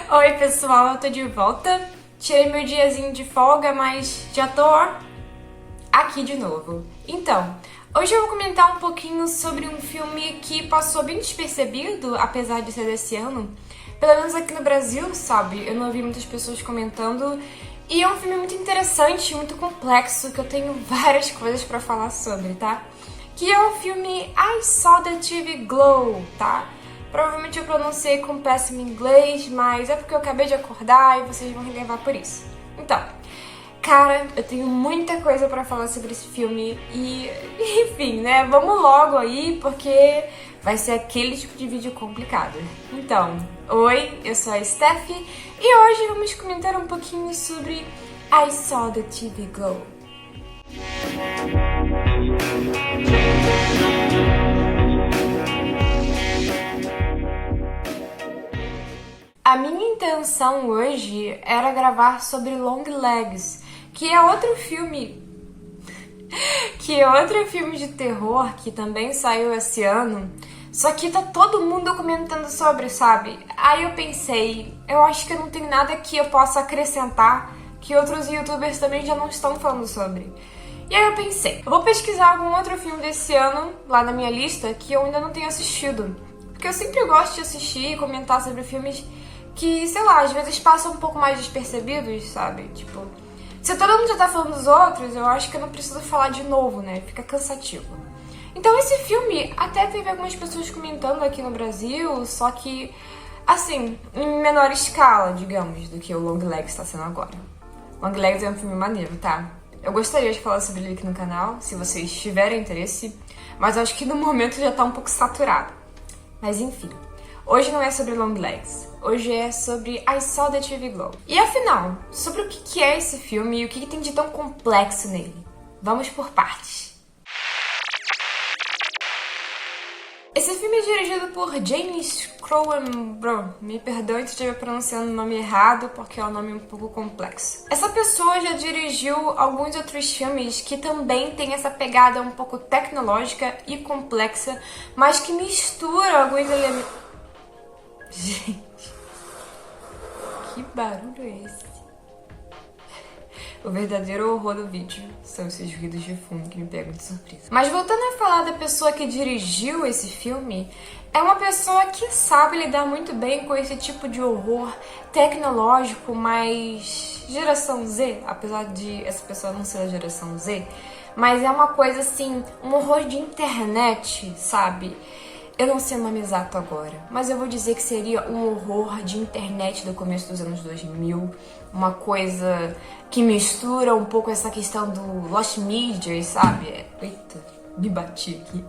Oi pessoal, eu tô de volta. Tirei meu diazinho de folga, mas já tô aqui de novo. Então, hoje eu vou comentar um pouquinho sobre um filme que passou bem despercebido, apesar de ser desse ano. Pelo menos aqui no Brasil, sabe? Eu não vi muitas pessoas comentando. E é um filme muito interessante, muito complexo, que eu tenho várias coisas pra falar sobre, tá? Que é o filme I Saw the TV Glow, tá? Provavelmente eu pronunciei com péssimo inglês, mas é porque eu acabei de acordar e vocês vão relevar por isso. Então, cara, eu tenho muita coisa pra falar sobre esse filme e, enfim, né? Vamos logo aí, porque vai ser aquele tipo de vídeo complicado. Então, oi, eu sou a Steph e hoje vamos comentar um pouquinho sobre I Saw the TV Glow. A minha intenção hoje era gravar sobre Long Legs, que é outro filme de terror que também saiu esse ano, só que tá todo mundo comentando sobre, sabe? Aí eu pensei, eu acho que eu não tenho nada que eu possa acrescentar que outros youtubers também já não estão falando sobre. E aí eu pensei, eu vou pesquisar algum outro filme desse ano lá na minha lista que eu ainda não tenho assistido, porque eu sempre gosto de assistir e comentar sobre filmes que, sei lá, às vezes passam um pouco mais despercebidos, sabe? Tipo, se todo mundo já tá falando dos outros, eu acho que eu não preciso falar de novo, né? Fica cansativo. Então esse filme até teve algumas pessoas comentando aqui no Brasil, só que, assim, em menor escala, digamos, do que o Long Legs está sendo agora. Long Legs é um filme maneiro, tá? Eu gostaria de falar sobre ele aqui no canal, se vocês tiverem interesse, mas eu acho que no momento já tá um pouco saturado. Mas enfim. Hoje não é sobre Long Legs, hoje é sobre I Saw the TV Glow. E afinal, sobre o que é esse filme e o que tem de tão complexo nele? Vamos por partes. Esse filme é dirigido por James Cronenberg. Me perdoe se estiver pronunciando o nome errado, porque é um nome um pouco complexo. Essa pessoa já dirigiu alguns outros filmes que também tem essa pegada um pouco tecnológica e complexa, mas que mistura alguns elementos... Gente, que barulho é esse? O verdadeiro horror do vídeo são esses ruídos de fundo que me pegam de surpresa. Mas voltando a falar da pessoa que dirigiu esse filme, é uma pessoa que sabe lidar muito bem com esse tipo de horror tecnológico, mais geração Z, apesar de essa pessoa não ser da geração Z, mas é uma coisa assim, um horror de internet, sabe? Eu não sei o nome exato agora, mas eu vou dizer que seria um horror de internet do começo dos anos 2000, uma coisa que mistura um pouco essa questão do Lost Media, sabe? Eita, me bati aqui.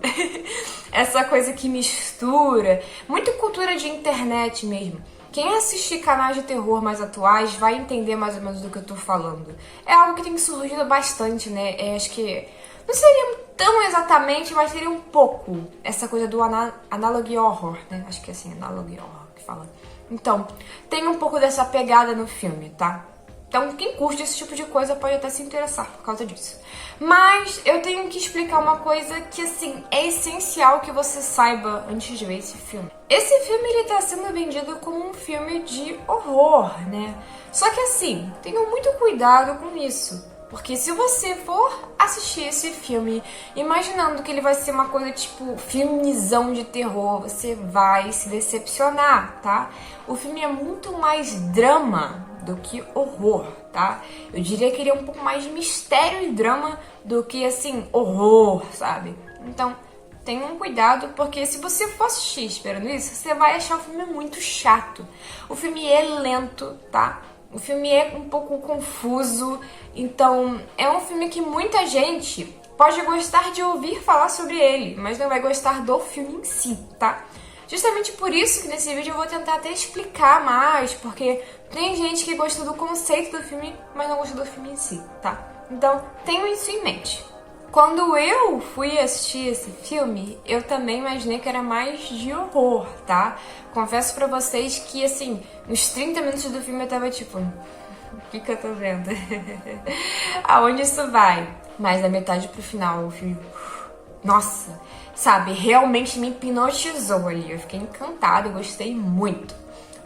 Essa coisa que mistura, muito cultura de internet mesmo. Quem assistir canais de terror mais atuais vai entender mais ou menos do que eu tô falando. É algo que tem surgido bastante, né? Acho que não seria tão exatamente, mas seria um pouco essa coisa do analog horror, né? Acho que é assim, analog horror que fala. Então, tem um pouco dessa pegada no filme, tá? Então, quem curte esse tipo de coisa pode até se interessar por causa disso. Mas eu tenho que explicar uma coisa que, assim, é essencial que você saiba antes de ver esse filme. Esse filme, ele tá sendo vendido como um filme de horror, né? Só que, assim, tenham muito cuidado com isso. Porque se você for assistir esse filme imaginando que ele vai ser uma coisa tipo filmezão de terror, você vai se decepcionar, tá? O filme é muito mais drama do que horror, tá? Eu diria que ele é um pouco mais de mistério e drama do que, assim, horror, sabe? Então, tenham cuidado, porque se você for assistir esperando isso, você vai achar o filme muito chato. O filme é lento, tá? O filme é um pouco confuso, então é um filme que muita gente pode gostar de ouvir falar sobre ele, mas não vai gostar do filme em si, tá? Justamente por isso que nesse vídeo eu vou tentar até explicar mais, porque tem gente que gosta do conceito do filme, mas não gosta do filme em si, tá? Então tenham isso em mente. Quando eu fui assistir esse filme, eu também imaginei que era mais de horror, tá? Confesso pra vocês que, assim, nos 30 minutos do filme eu tava tipo... O que eu tô vendo? Aonde isso vai? Mas da metade pro final, o filme... Nossa, sabe? Realmente me hipnotizou ali. Eu fiquei encantada, eu gostei muito.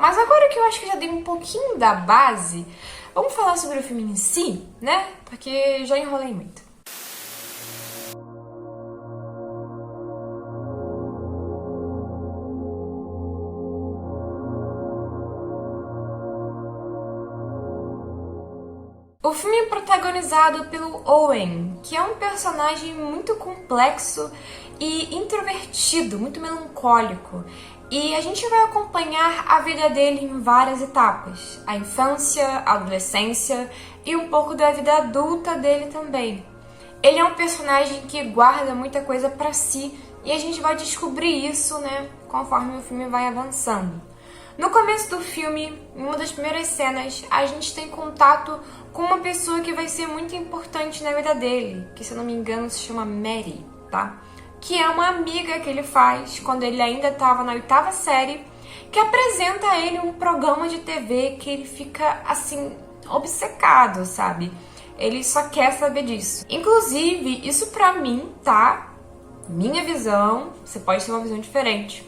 Mas agora que eu acho que já dei um pouquinho da base, vamos falar sobre o filme em si, né? Porque já enrolei muito. O filme é protagonizado pelo Owen, que é um personagem muito complexo e introvertido, muito melancólico. E a gente vai acompanhar a vida dele em várias etapas. A infância, a adolescência e um pouco da vida adulta dele também. Ele é um personagem que guarda muita coisa pra si e a gente vai descobrir isso, né, conforme o filme vai avançando. No começo do filme, em uma das primeiras cenas, a gente tem contato com uma pessoa que vai ser muito importante na vida dele, que se eu não me engano se chama Mary, tá? Que é uma amiga que ele faz quando ele ainda estava na 8ª série, que apresenta a ele um programa de TV que ele fica, assim, obcecado, sabe? Ele só quer saber disso. Inclusive, isso pra mim, tá? Minha visão, você pode ter uma visão diferente.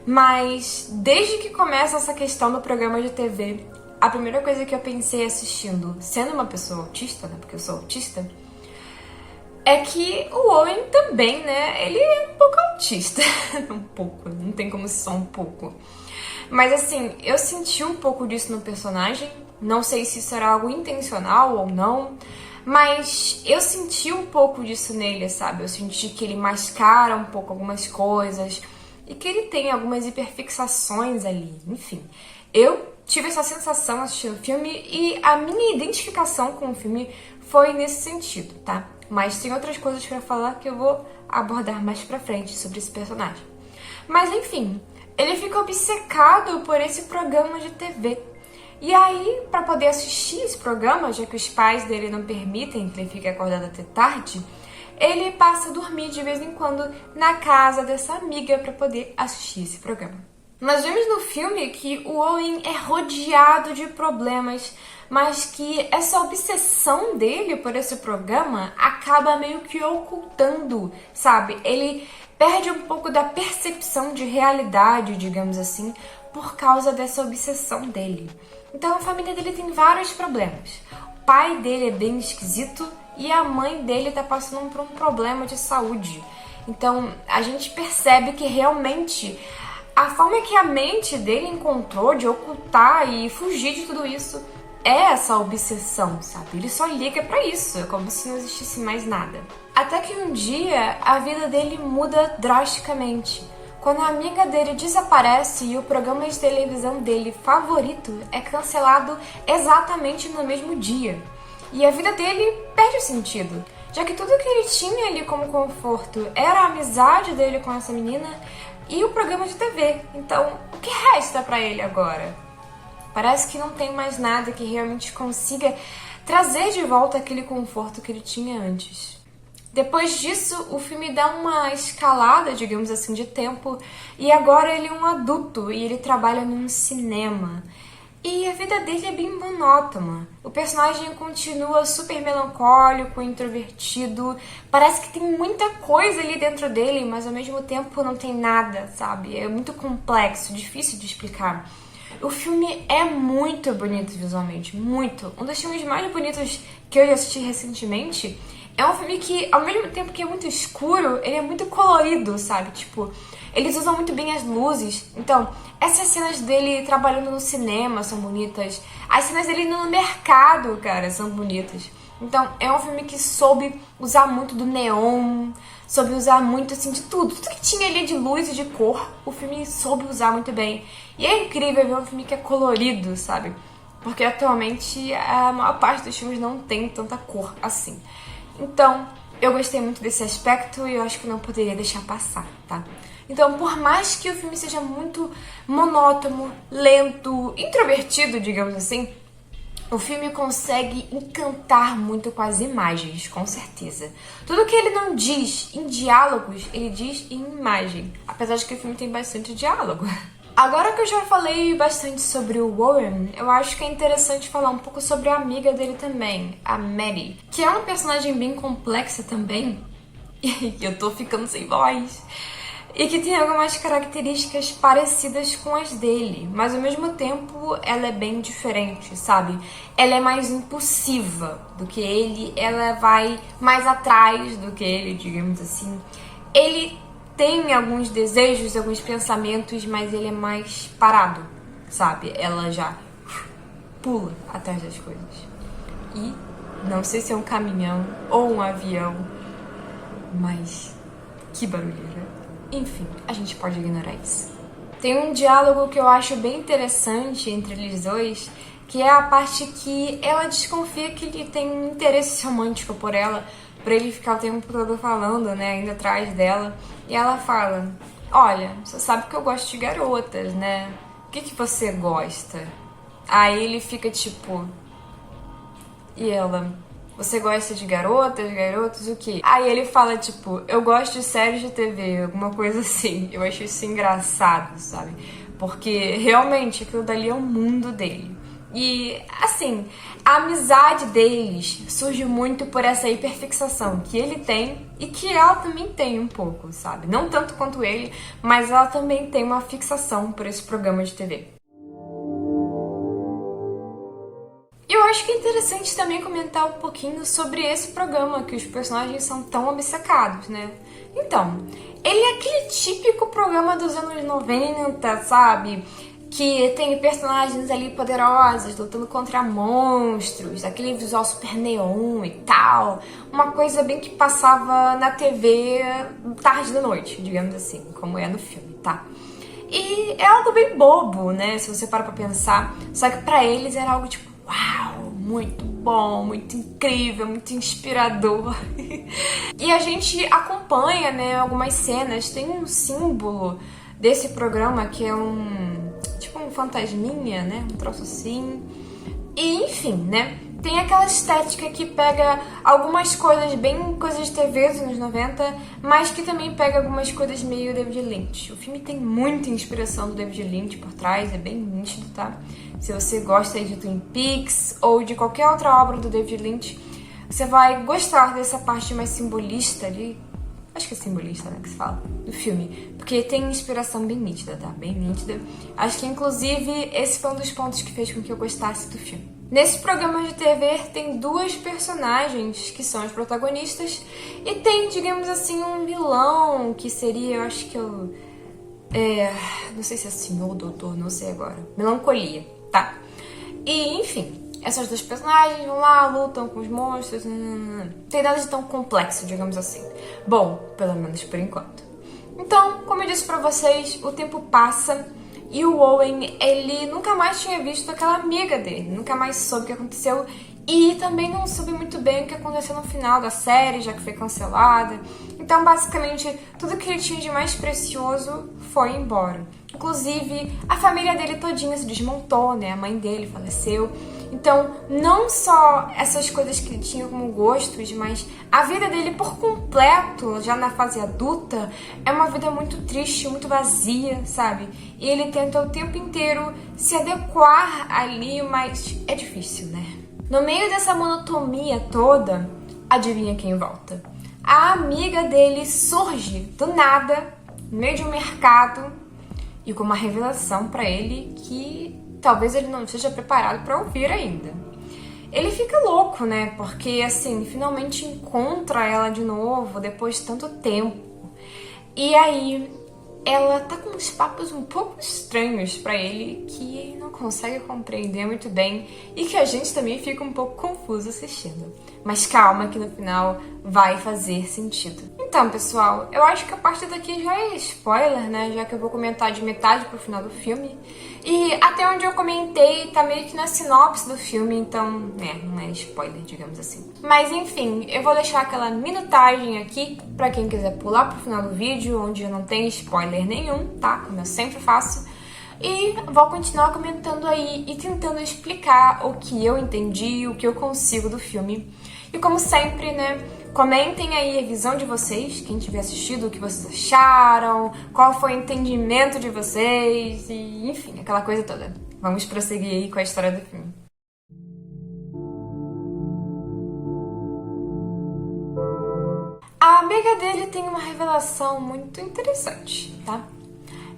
Mas desde que começa essa questão do programa de TV, a primeira coisa que eu pensei assistindo, sendo uma pessoa autista, né, porque eu sou autista, é que o Owen também, né, ele é um pouco autista. Um pouco, não tem como ser só um pouco. Mas assim, eu senti um pouco disso no personagem, não sei se isso era algo intencional ou não, mas eu senti um pouco disso nele, sabe? Eu senti que ele mascara um pouco algumas coisas, e que ele tem algumas hiperfixações ali, enfim. Eu tive essa sensação assistindo o filme e a minha identificação com o filme foi nesse sentido, tá? Mas tem outras coisas pra falar que eu vou abordar mais pra frente sobre esse personagem. Mas enfim, ele fica obcecado por esse programa de TV. E aí, pra poder assistir esse programa, já que os pais dele não permitem que ele fique acordado até tarde, ele passa a dormir de vez em quando na casa dessa amiga para poder assistir esse programa. Nós vemos no filme que o Owen é rodeado de problemas, mas que essa obsessão dele por esse programa acaba meio que ocultando, sabe? Ele perde um pouco da percepção de realidade, digamos assim, por causa dessa obsessão dele. Então a família dele tem vários problemas. O pai dele é bem esquisito e a mãe dele tá passando por um problema de saúde. Então, a gente percebe que realmente a forma que a mente dele encontrou de ocultar e fugir de tudo isso é essa obsessão, sabe? Ele só liga pra isso, é como se não existisse mais nada. Até que um dia, a vida dele muda drasticamente. Quando a amiga dele desaparece e o programa de televisão dele favorito é cancelado exatamente no mesmo dia. E a vida dele perde o sentido, já que tudo que ele tinha ali como conforto era a amizade dele com essa menina e o programa de TV. Então, o que resta pra ele agora? Parece que não tem mais nada que realmente consiga trazer de volta aquele conforto que ele tinha antes. Depois disso, o filme dá uma escalada, digamos assim, de tempo, e agora ele é um adulto e ele trabalha num cinema. E a vida dele é bem monótona. O personagem continua super melancólico, introvertido. Parece que tem muita coisa ali dentro dele, mas ao mesmo tempo não tem nada, sabe? É muito complexo, difícil de explicar. O filme é muito bonito visualmente, muito. Um dos filmes mais bonitos que eu já assisti recentemente. É um filme que, ao mesmo tempo que é muito escuro, ele é muito colorido, sabe? Tipo, eles usam muito bem as luzes. Então, essas cenas dele trabalhando no cinema são bonitas. As cenas dele no mercado, cara, são bonitas. Então, é um filme que soube usar muito do neon, soube usar muito, assim, de tudo. Tudo que tinha ali de luz e de cor, o filme soube usar muito bem. E é incrível ver um filme que é colorido, sabe? Porque atualmente a maior parte dos filmes não tem tanta cor assim. Então, eu gostei muito desse aspecto e eu acho que não poderia deixar passar, tá? Então, por mais que o filme seja muito monótono, lento, introvertido, digamos assim, o filme consegue encantar muito com as imagens, com certeza. Tudo que ele não diz em diálogos, ele diz em imagem. Apesar de que o filme tem bastante diálogo. Agora que eu já falei bastante sobre o Owen, eu acho que é interessante falar um pouco sobre a amiga dele também, a Mary, que é uma personagem bem complexa também, e eu tô ficando sem voz. e que tem algumas características parecidas com as dele, mas ao mesmo tempo ela é bem diferente, sabe? Ela é mais impulsiva do que ele, ela vai mais atrás do que ele, digamos assim. Ele tem alguns desejos, alguns pensamentos, mas ele é mais parado, sabe? Ela já pula atrás das coisas. E não sei se é um caminhão ou um avião, mas que barulheira. Enfim, a gente pode ignorar isso. Tem um diálogo que eu acho bem interessante entre eles dois, que é a parte que ela desconfia que ele tem um interesse romântico por ela, pra ele ficar o tempo todo falando, né, indo atrás dela. E ela fala, olha, você sabe que eu gosto de garotas, né? O que você gosta? Aí ele fica tipo... E ela... Você gosta de garotas, garotos, o quê? Aí ele fala, tipo, eu gosto de séries de TV, alguma coisa assim. Eu acho isso engraçado, sabe? Porque realmente aquilo dali é o mundo dele. E, assim, a amizade deles surge muito por essa hiperfixação que ele tem e que ela também tem um pouco, sabe? Não tanto quanto ele, mas ela também tem uma fixação por esse programa de TV. Eu acho que é interessante também comentar um pouquinho sobre esse programa, que os personagens são tão obcecados, né? Então, ele é aquele típico programa dos anos 90, sabe? Que tem personagens ali poderosos, lutando contra monstros, aquele visual super neon e tal. Uma coisa bem que passava na TV tarde da noite, digamos assim, como é no filme, tá? E é algo bem bobo, né? Se você para pra pensar. Só que pra eles era algo tipo, uau, muito bom, muito incrível, muito inspirador. E a gente acompanha, né, algumas cenas. Tem um símbolo desse programa que é tipo um fantasminha, né, um troço assim. E enfim, né, tem aquela estética que pega algumas coisas bem coisas de TV dos anos 90, mas que também pega algumas coisas meio David Lynch. O filme tem muita inspiração do David Lynch por trás, é bem nítido, tá? Se você gosta de Twin Peaks ou de qualquer outra obra do David Lynch, você vai gostar dessa parte mais simbolista ali. Acho que é simbolista, né, que se fala, do filme. Porque tem inspiração bem nítida, tá? Bem nítida. Acho que, inclusive, esse foi um dos pontos que fez com que eu gostasse do filme. Nesse programa de TV tem duas personagens que são as protagonistas e tem, digamos assim, um vilão que seria, eu acho que eu... não sei se é senhor ou doutor, não sei agora. Melancolia, tá? E, enfim, essas duas personagens vão lá, lutam com os monstros, não tem nada de tão complexo, digamos assim. Bom, pelo menos por enquanto. Então, como eu disse pra vocês, o tempo passa e o Owen, ele nunca mais tinha visto aquela amiga dele, nunca mais soube o que aconteceu e também não soube muito bem o que aconteceu no final da série, já que foi cancelada. Então, basicamente, tudo que ele tinha de mais precioso foi embora. Inclusive, a família dele todinha se desmontou, né? A mãe dele faleceu. Então, não só essas coisas que ele tinha como gostos, mas a vida dele por completo, já na fase adulta, é uma vida muito triste, muito vazia, sabe? E ele tenta o tempo inteiro se adequar ali, mas é difícil, né? No meio dessa monotonia toda, adivinha quem volta? A amiga dele surge do nada, no meio de um mercado, e com uma revelação pra ele que talvez ele não esteja preparado pra ouvir ainda. Ele fica louco, né? Porque, assim, finalmente encontra ela de novo depois de tanto tempo. E aí, ela tá com uns papos um pouco estranhos pra ele que ele não consegue compreender muito bem e que a gente também fica um pouco confuso assistindo. Mas calma que no final vai fazer sentido. Então, pessoal, eu acho que a partir daqui já é spoiler, né? Já que eu vou comentar de metade pro final do filme. E até onde eu comentei tá meio que na sinopse do filme, então, não é spoiler, digamos assim. Mas enfim, eu vou deixar aquela minutagem aqui pra quem quiser pular pro final do vídeo, onde eu não tenho spoiler nenhum, tá? Como eu sempre faço. E vou continuar comentando aí e tentando explicar o que eu entendi, o que eu consigo do filme. E como sempre, né, comentem aí a visão de vocês, quem tiver assistido, o que vocês acharam, qual foi o entendimento de vocês e, enfim, aquela coisa toda. Vamos prosseguir aí com a história do filme. A amiga amiga dele tem uma revelação muito interessante, tá?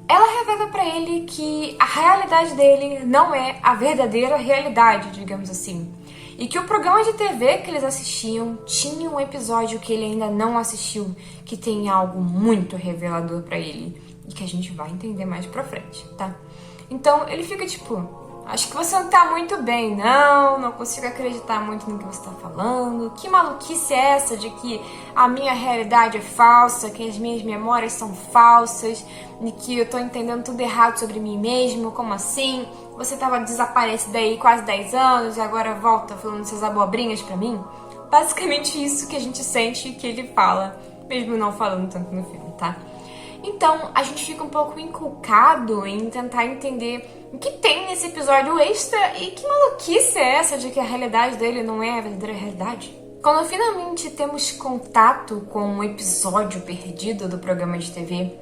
Ela revela pra ele que a realidade dele não é a verdadeira realidade, digamos assim. E que o programa de TV que eles assistiam tinha um episódio que ele ainda não assistiu, que tem algo muito revelador pra ele. E que a gente vai entender mais pra frente, tá? Então ele fica tipo, acho que você não tá muito bem, não consigo acreditar muito no que você tá falando. Que maluquice é essa de que a minha realidade é falsa, que as minhas memórias são falsas, e que eu tô entendendo tudo errado sobre mim mesmo, como assim? Você tava desaparecida aí quase 10 anos e agora volta falando essas abobrinhas pra mim? Basicamente isso que a gente sente que ele fala, mesmo não falando tanto no filme, tá? Então, a gente fica um pouco inculcado em tentar entender o que tem nesse episódio extra e que maluquice é essa de que a realidade dele não é a verdadeira realidade. Quando finalmente temos contato com um episódio perdido do programa de TV,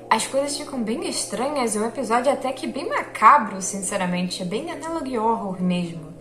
as coisas ficam bem estranhas e um episódio até que bem macabro, sinceramente, é bem análogo horror mesmo.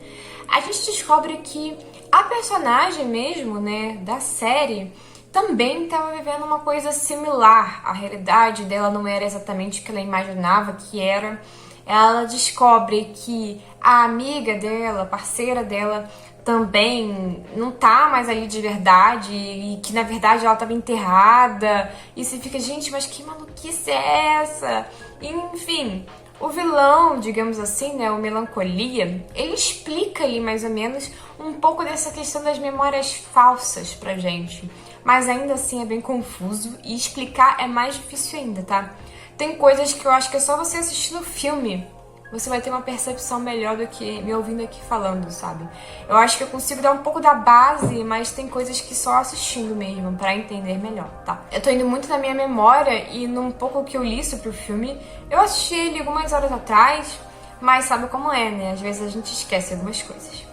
A gente descobre que a personagem mesmo, né, da série também estava vivendo uma coisa similar. A realidade dela não era exatamente o que ela imaginava que era. Ela descobre que a amiga dela, a parceira dela, também não tá mais ali de verdade e que na verdade ela estava enterrada. E você fica, gente, mas que maluquice é essa? E, enfim, o vilão, digamos assim, né, o Melancolia, ele explica ali mais ou menos um pouco dessa questão das memórias falsas pra gente. Mas ainda assim é bem confuso e explicar é mais difícil ainda, tá? Tem coisas que eu acho que é só você assistir no filme, você vai ter uma percepção melhor do que me ouvindo aqui falando, sabe? Eu acho que eu consigo dar um pouco da base, mas tem coisas que só assistindo mesmo, pra entender melhor, tá? Eu tô indo muito na minha memória e num pouco que eu li sobre o filme. Eu assisti ele algumas horas atrás, mas sabe como é, né? Às vezes a gente esquece algumas coisas.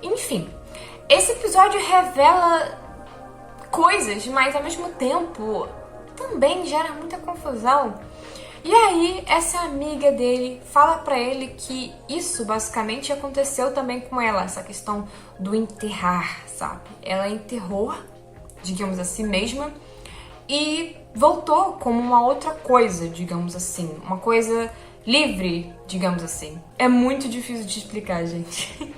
Enfim, esse episódio revela coisas, mas ao mesmo tempo também gera muita confusão. E aí, essa amiga dele fala pra ele que isso basicamente aconteceu também com ela, essa questão do enterrar, sabe? Ela enterrou, digamos assim mesma, e voltou como uma outra coisa, digamos assim, uma coisa livre, digamos assim. É muito difícil de explicar, gente.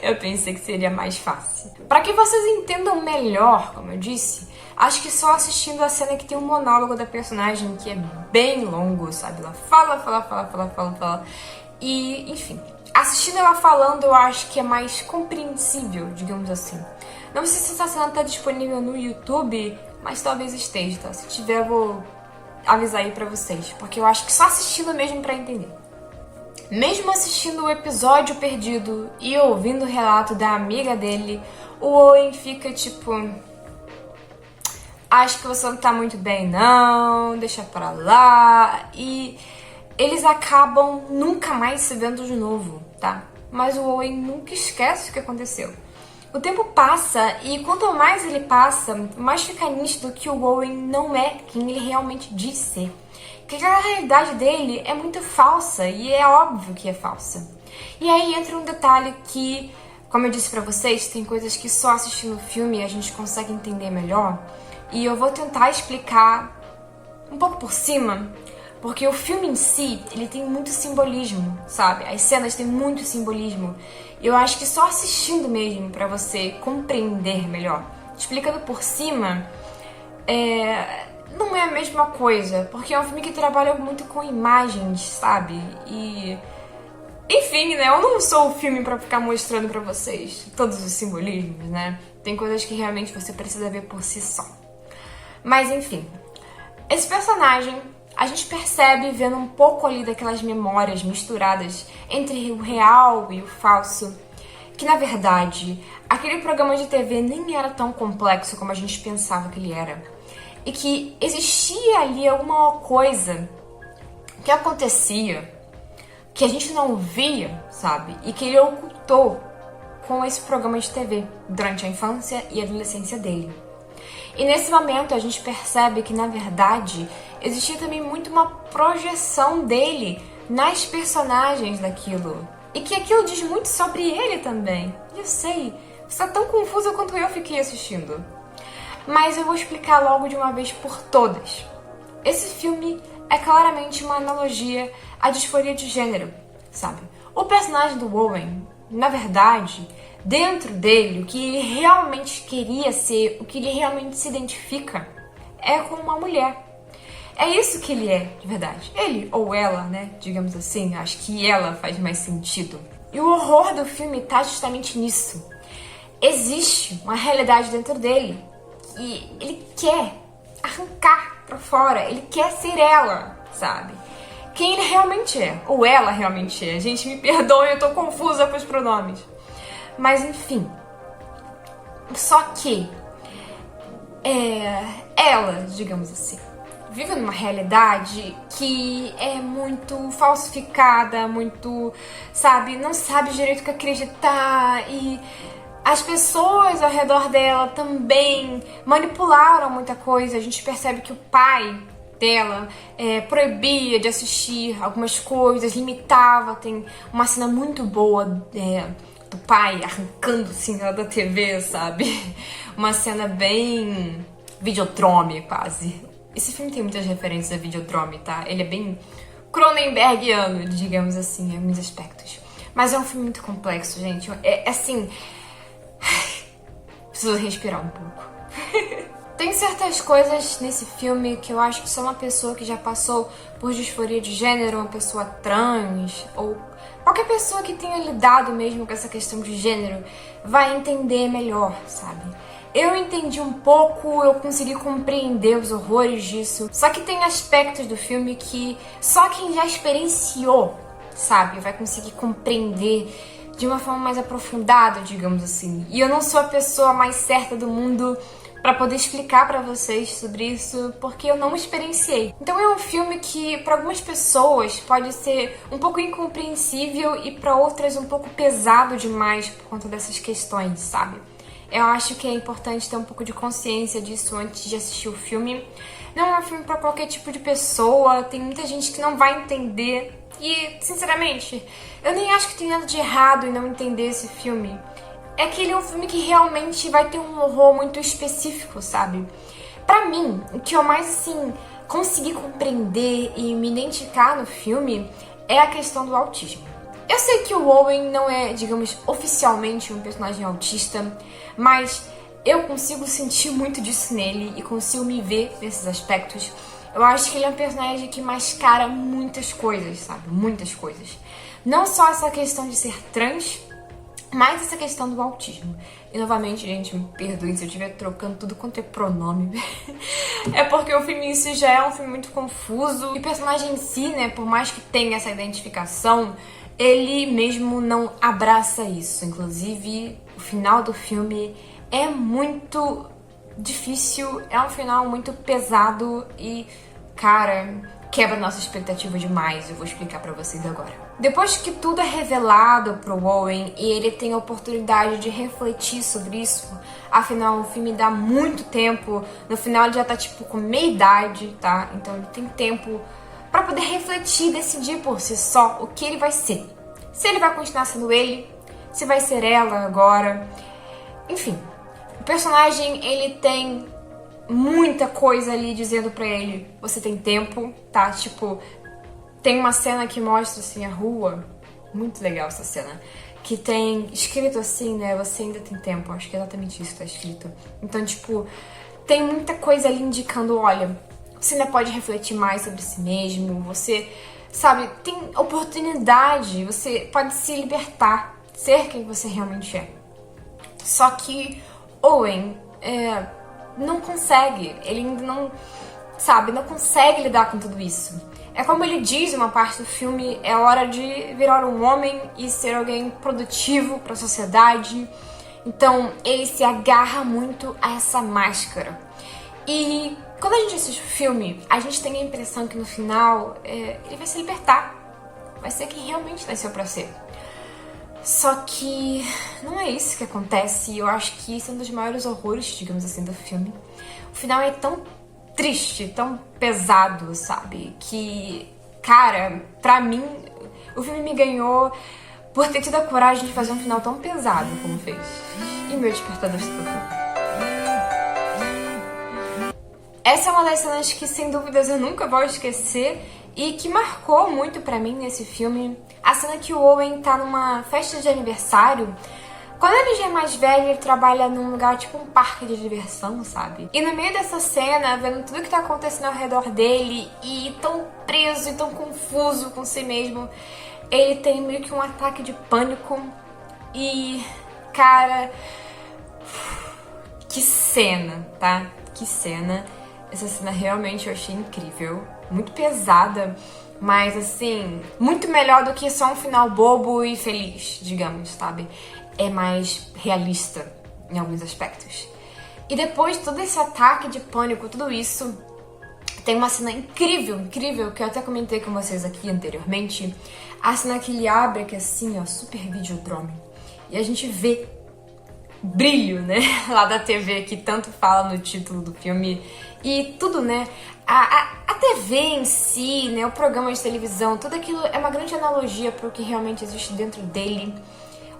Eu pensei que seria mais fácil. Para que vocês entendam melhor, como eu disse, acho que só assistindo a cena que tem um monólogo da personagem que é bem longo, sabe? Ela fala. E, enfim, assistindo ela falando eu acho que é mais compreensível, digamos assim. Não sei se essa cena tá disponível no YouTube, mas talvez esteja, tá? Se tiver, eu vou avisar aí pra vocês, porque eu acho que só assistindo mesmo pra entender. Mesmo assistindo o episódio perdido e ouvindo o relato da amiga dele, o Owen fica tipo, acho que você não tá muito bem não, deixa pra lá. E eles acabam nunca mais se vendo de novo, tá? Mas o Owen nunca esquece o que aconteceu. O tempo passa e quanto mais ele passa, mais fica nítido que o Owen não é quem ele realmente diz ser. Que aquela realidade dele é muito falsa e é óbvio que é falsa. E aí entra um detalhe que, como eu disse pra vocês, tem coisas que só assistindo o filme a gente consegue entender melhor. E eu vou tentar explicar um pouco por cima, porque o filme em si, ele tem muito simbolismo, sabe? As cenas têm muito simbolismo. E eu acho que só assistindo mesmo pra você compreender melhor. Explicando por cima, não é a mesma coisa, porque é um filme que trabalha muito com imagens, sabe? E enfim, né? Eu não sou o filme pra ficar mostrando pra vocês todos os simbolismos, né? Tem coisas que realmente você precisa ver por si só. Mas enfim, esse personagem a gente percebe vendo um pouco ali daquelas memórias misturadas entre o real e o falso, que na verdade aquele programa de TV nem era tão complexo como a gente pensava que ele era. E que existia ali alguma coisa que acontecia, que a gente não via, sabe? E que ele ocultou com esse programa de TV durante a infância e a adolescência dele. E nesse momento a gente percebe que, na verdade, existia também muito uma projeção dele nas personagens daquilo. E que aquilo diz muito sobre ele também. Eu sei, você tá tão confusa quanto eu fiquei assistindo. mas eu vou explicar logo de uma vez por todas. Esse filme é claramente uma analogia à disforia de gênero, sabe? O personagem do Owen, na verdade, dentro dele, o que ele realmente queria ser, o que ele realmente se identifica, é com uma mulher. É isso que ele é, de verdade. Ele, ou ela, né, digamos assim, acho que ela faz mais sentido. E o horror do filme tá justamente nisso. Existe uma realidade dentro dele que ele quer arrancar pra fora, ele quer ser ela, sabe? Quem ele realmente é, ou ela realmente é. Gente, me perdoe, eu tô confusa com os pronomes. Mas enfim. Só que ela, digamos assim, vive numa realidade que é muito falsificada, muito, sabe, não sabe direito o que acreditar, e as pessoas ao redor dela também manipularam muita coisa. A gente percebe que o pai dela proibia de assistir algumas coisas, limitava. Tem uma cena muito boa do pai arrancando assim ela da TV, sabe? Uma cena bem Videodrome, quase. Esse filme tem muitas referências a Videodrome, tá? Ele é bem Cronenbergiano, digamos assim, em alguns aspectos. Mas é um filme muito complexo, gente. É assim... Preciso respirar um pouco. Tem certas coisas nesse filme que eu acho que só uma pessoa que já passou por disforia de gênero, uma pessoa trans, ou qualquer pessoa que tenha lidado mesmo com essa questão de gênero, vai entender melhor, sabe? Eu entendi um pouco, eu consegui compreender os horrores disso. Só que tem aspectos do filme que só quem já experienciou, sabe, vai conseguir compreender de uma forma mais aprofundada, digamos assim. E eu não sou a pessoa mais certa do mundo pra poder explicar pra vocês sobre isso, porque eu não experienciei. Então é um filme que pra algumas pessoas pode ser um pouco incompreensível e pra outras um pouco pesado demais por conta dessas questões, sabe? Eu acho que é importante ter um pouco de consciência disso antes de assistir o filme. Não é um filme pra qualquer tipo de pessoa, tem muita gente que não vai entender. E, sinceramente, eu nem acho que tem nada de errado em não entender esse filme. É que ele é um filme que realmente vai ter um horror muito específico, sabe? Pra mim, o que eu mais, assim, consegui compreender e me identificar no filme é a questão do autismo. Eu sei que o Owen não é, digamos, oficialmente um personagem autista, mas eu consigo sentir muito disso nele e consigo me ver nesses aspectos. Eu acho que ele é um personagem que mascara muitas coisas, sabe? Muitas coisas. Não só essa questão de ser trans, mas essa questão do autismo. E novamente, gente, me perdoem se eu estiver trocando tudo quanto é pronome. É porque o filme em si já é um filme muito confuso. E o personagem em si, né, por mais que tenha essa identificação, ele mesmo não abraça isso. Inclusive, o final do filme é muito difícil, é um final muito pesado e, cara, quebra nossa expectativa demais. Eu vou explicar pra vocês agora. Depois que tudo é revelado pro Owen e ele tem a oportunidade de refletir sobre isso, afinal o filme dá muito tempo, no final ele já tá tipo com meia idade, tá? Então ele tem tempo pra poder refletir e decidir por si só o que ele vai ser. Se ele vai continuar sendo ele, se vai ser ela agora, enfim. O personagem, ele tem muita coisa ali dizendo pra ele, você tem tempo, tá? Tipo, tem uma cena que mostra, assim, a rua, muito legal essa cena, que tem escrito assim, né, você ainda tem tempo, acho que é exatamente isso que tá escrito. Então, tipo, tem muita coisa ali indicando, olha, você ainda pode refletir mais sobre si mesmo, você, sabe, tem oportunidade, você pode se libertar, ser quem você realmente é. Só que Owen não consegue, ele ainda não, sabe, não consegue lidar com tudo isso. É como ele diz em uma parte do filme, é hora de virar um homem e ser alguém produtivo para a sociedade. Então ele se agarra muito a essa máscara. E quando a gente assiste o filme, a gente tem a impressão que no final ele vai se libertar. Vai ser quem realmente nasceu pra ser. Só que não é isso que acontece, e eu acho que isso é um dos maiores horrores, digamos assim, do filme. O final é tão triste, tão pesado, sabe? Que, cara, pra mim, o filme me ganhou por ter tido a coragem de fazer um final tão pesado como fez. E meu despertador está tocando. Essa é uma das cenas que, sem dúvidas, eu nunca vou esquecer e que marcou muito pra mim nesse filme. A cena que o Owen tá numa festa de aniversário. Quando ele já é mais velho, ele trabalha num lugar tipo um parque de diversão, sabe? E no meio dessa cena, vendo tudo que tá acontecendo ao redor dele e tão preso e tão confuso com si mesmo, ele tem meio que um ataque de pânico. E, cara, que cena, tá? Que cena. Essa cena realmente eu achei incrível, muito pesada, mas assim, muito melhor do que só um final bobo e feliz, digamos, sabe? É mais realista em alguns aspectos. E depois de todo esse ataque de pânico, tudo isso, tem uma cena incrível, incrível, que eu até comentei com vocês aqui anteriormente. A cena que ele abre aqui assim, ó, super Videodrome. E a gente vê brilho, né, lá da TV, que tanto fala no título do filme. E tudo, né, a TV em si, né, o programa de televisão, tudo aquilo é uma grande analogia para o que realmente existe dentro dele,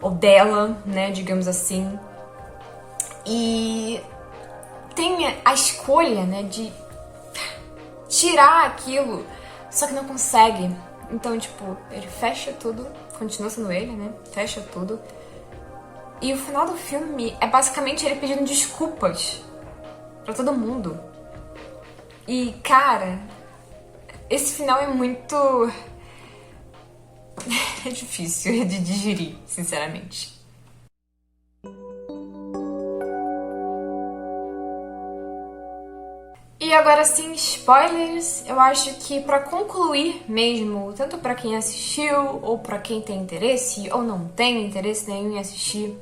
ou dela, né, digamos assim. E tem a escolha, né, de tirar aquilo, só que não consegue. Então, tipo, ele fecha tudo, continua sendo ele, né, fecha tudo. E o final do filme é basicamente ele pedindo desculpas pra todo mundo. E, cara, esse final é muito... é difícil de digerir, sinceramente. E agora sim, spoilers. Eu acho que pra concluir mesmo, tanto pra quem assistiu, ou pra quem tem interesse, ou não tem interesse nenhum em assistir,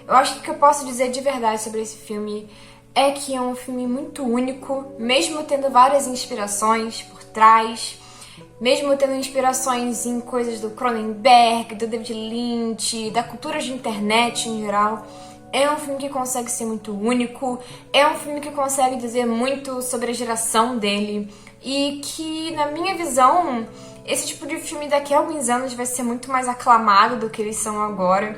eu acho que o que eu posso dizer de verdade sobre esse filme é que é um filme muito único, mesmo tendo várias inspirações por trás, mesmo tendo inspirações em coisas do Cronenberg, do David Lynch, da cultura de internet em geral. É um filme que consegue ser muito único, é um filme que consegue dizer muito sobre a geração dele e que, na minha visão, esse tipo de filme daqui a alguns anos vai ser muito mais aclamado do que eles são agora,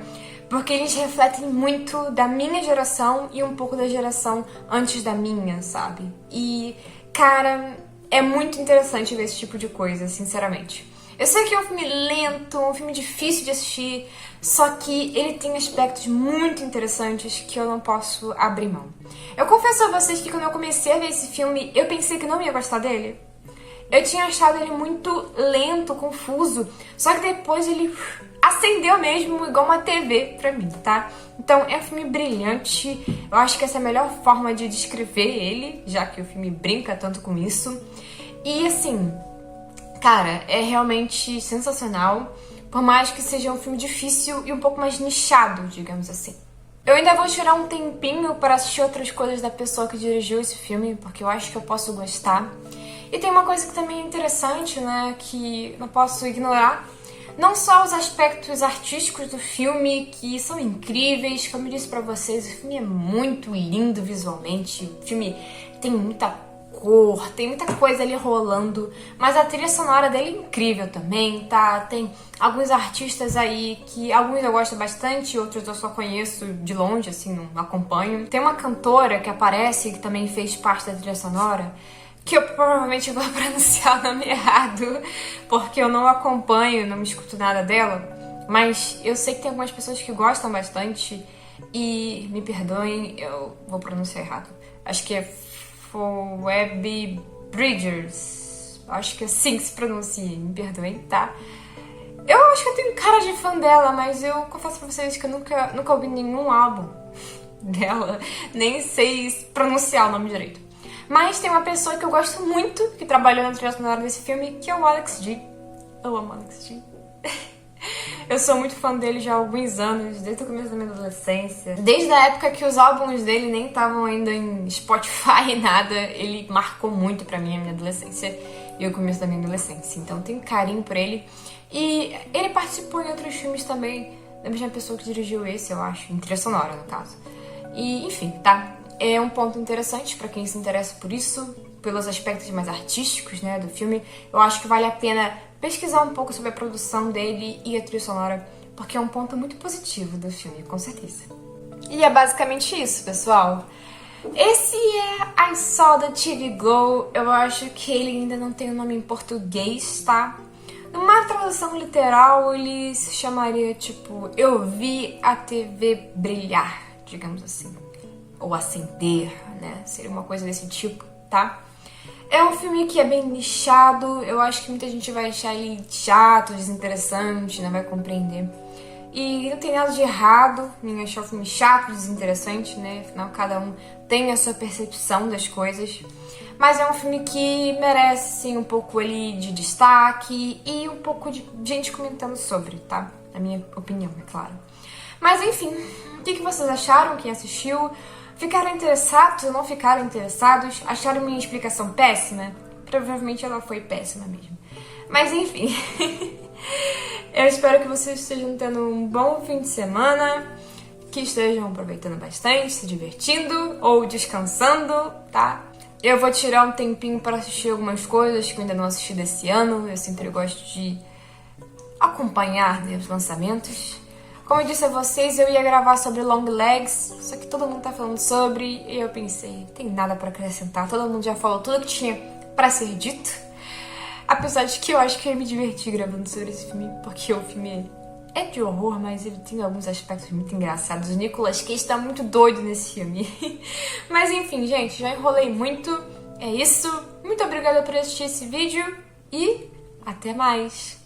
porque eles refletem muito da minha geração e um pouco da geração antes da minha, sabe? E, cara, é muito interessante ver esse tipo de coisa, sinceramente. Eu sei que é um filme lento, um filme difícil de assistir, só que ele tem aspectos muito interessantes que eu não posso abrir mão. Eu confesso a vocês que quando eu comecei a ver esse filme, eu pensei que não ia gostar dele. Eu tinha achado ele muito lento, confuso, só que depois ele acendeu mesmo igual uma TV pra mim, tá? Então é um filme brilhante, eu acho que essa é a melhor forma de descrever ele, já que o filme brinca tanto com isso. E assim, cara, é realmente sensacional, por mais que seja um filme difícil e um pouco mais nichado, digamos assim. Eu ainda vou tirar um tempinho para assistir outras coisas da pessoa que dirigiu esse filme, porque eu acho que eu posso gostar. E tem uma coisa que também é interessante, né, que não posso ignorar. Não só os aspectos artísticos do filme, que são incríveis, como eu disse pra vocês, o filme é muito lindo visualmente, o filme tem muita cor, tem muita coisa ali rolando, mas a trilha sonora dele é incrível também, tá? Tem alguns artistas aí que alguns eu gosto bastante, outros eu só conheço de longe, assim, não acompanho. Tem uma cantora que aparece, que também fez parte da trilha sonora, que eu provavelmente vou pronunciar o nome errado, porque eu não acompanho, não me escuto nada dela, mas eu sei que tem algumas pessoas que gostam bastante e me perdoem, eu vou pronunciar errado. Acho que é Phoebe Bridgers, acho que é assim que se pronuncia, me perdoem, tá? Eu acho que eu tenho cara de fã dela, mas eu confesso pra vocês que eu nunca ouvi nenhum álbum dela, nem sei pronunciar o nome direito. Mas tem uma pessoa que eu gosto muito, que trabalhou na trilha sonora desse filme, que é o Alex G. Eu amo Alex G. Eu sou muito fã dele já há alguns anos, desde o começo da minha adolescência. Desde a época que os álbuns dele nem estavam ainda em Spotify e nada, ele marcou muito pra mim a minha adolescência e o começo da minha adolescência. Então eu tenho carinho por ele. E ele participou em outros filmes também, da mesma pessoa que dirigiu esse, eu acho, em trilha sonora, no caso. E, enfim, tá? É um ponto interessante pra quem se interessa por isso, pelos aspectos mais artísticos, né, do filme. Eu acho que vale a pena pesquisar um pouco sobre a produção dele e a trilha sonora, porque é um ponto muito positivo do filme, com certeza. E é basicamente isso, pessoal. Esse é I Saw the TV Glow. Eu acho que ele ainda não tem o nome em português, tá? Numa tradução literal, ele se chamaria, tipo, Eu Vi a TV Brilhar, digamos assim. Ou acender, né? Seria uma coisa desse tipo, tá? É um filme que é bem nichado. Eu acho que muita gente vai achar ele chato, desinteressante, não vai compreender. E não tem nada de errado em achar o filme chato, desinteressante, né? Afinal, cada um tem a sua percepção das coisas. Mas é um filme que merece, sim, um pouco ali de destaque e um pouco de gente comentando sobre, tá? Na minha opinião, é claro. Mas, enfim, o que vocês acharam? Quem assistiu? Ficaram interessados ou não ficaram interessados? Acharam minha explicação péssima? Provavelmente ela foi péssima mesmo. Mas, enfim... Eu espero que vocês estejam tendo um bom fim de semana, que estejam aproveitando bastante, se divertindo ou descansando, tá? Eu vou tirar um tempinho para assistir algumas coisas que eu ainda não assisti desse ano. Eu sempre gosto de acompanhar, né, os lançamentos. Como eu disse a vocês, eu ia gravar sobre Long Legs, só que todo mundo tá falando sobre e eu pensei, tem nada para acrescentar, todo mundo já falou tudo que tinha para ser dito. Apesar de que eu acho que eu ia me divertir gravando sobre esse filme, porque o filme é de horror, mas ele tem alguns aspectos muito engraçados. O Nicolas Cage tá muito doido nesse filme. Mas enfim, gente, já enrolei muito. É isso. Muito obrigada por assistir esse vídeo e até mais!